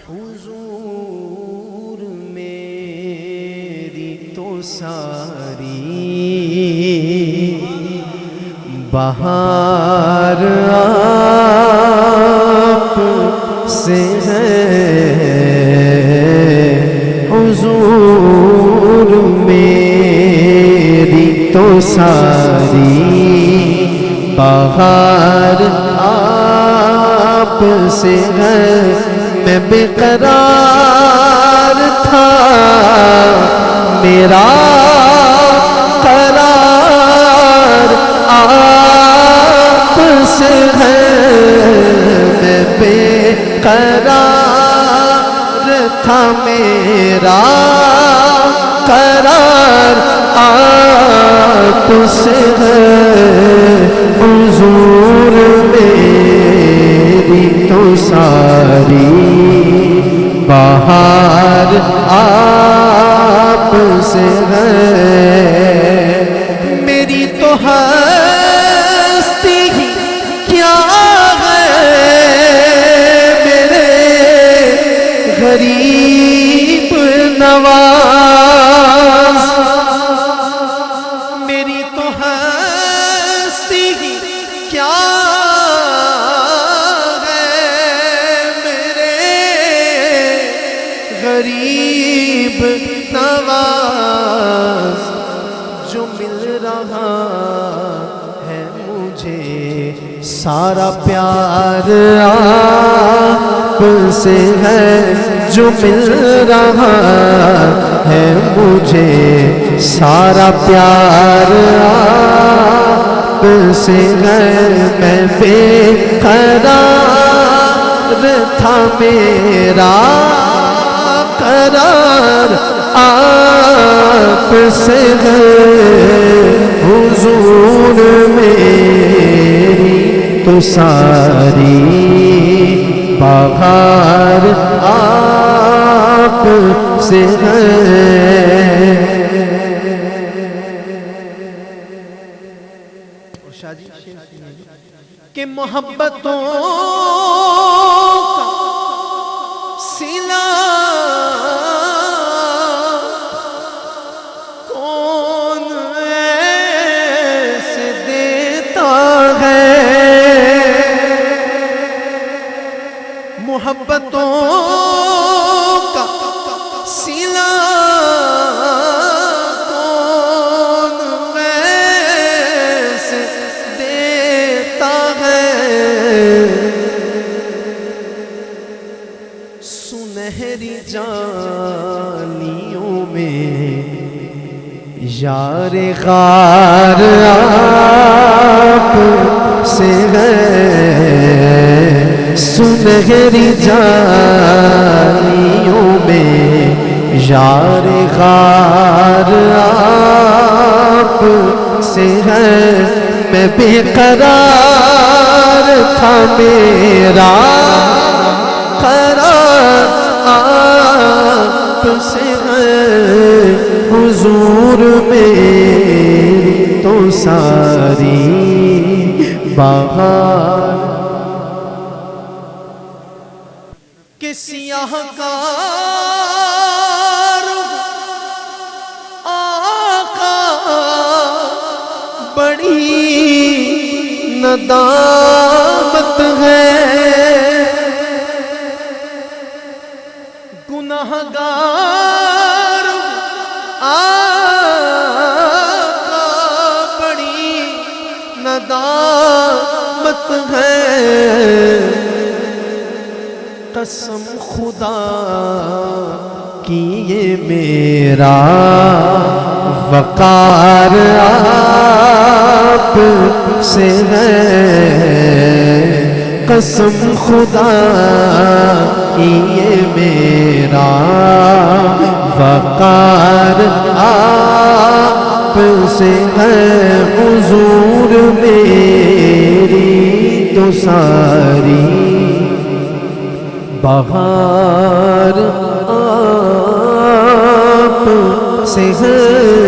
حضور میری تو ساری بہار آپ سے ہے، حضور میری تو ساری بہار آپ سے ہے۔ میں بے قرار تھا، میرا قرار آپ سے ہے۔ میں بے قرار تھا، میرا قرار آپ سے ہے۔ حضور میری تو ساری بہار آپ سے ہے۔ میری تو ہستی کیا ہے، میرے غریب نواز۔ میری تو ہستی کیا غریب نواز، جو مل رہا ہے مجھے سارا پیار آپ سے ہے۔ جو مل رہا ہے مجھے سارا پیار آپ سے ہے۔ میں بے قرار تھا، میرا قرار آپ سے ہے۔ حضور میری تو ساری بہار آپ سے ہے۔ کہ محبتوں کا سلا کون ایسے دیتا ہے، محبتوں کا سلا کون ایسے دیتا ہے۔ سنہری جانیوں میں یار غار آپ سے ہے۔ سنہری جانیوں میں یار غار آپ سے ہے۔ میں بے قرار تھا، میرا قرار آپ سے ہے۔ حضور میری تو ساری بہار کہ سیاہ کار آقا بڑی ندامت ہے، گناہگار آقا بڑی ندامت ہے۔ قسم خدا کی یہ میرا وقار آپ سے ہے۔ قسم خدا کی یہ میرا وقار آپ سے ہے۔ حضور میری تو ساری بہار آپ سے ہے۔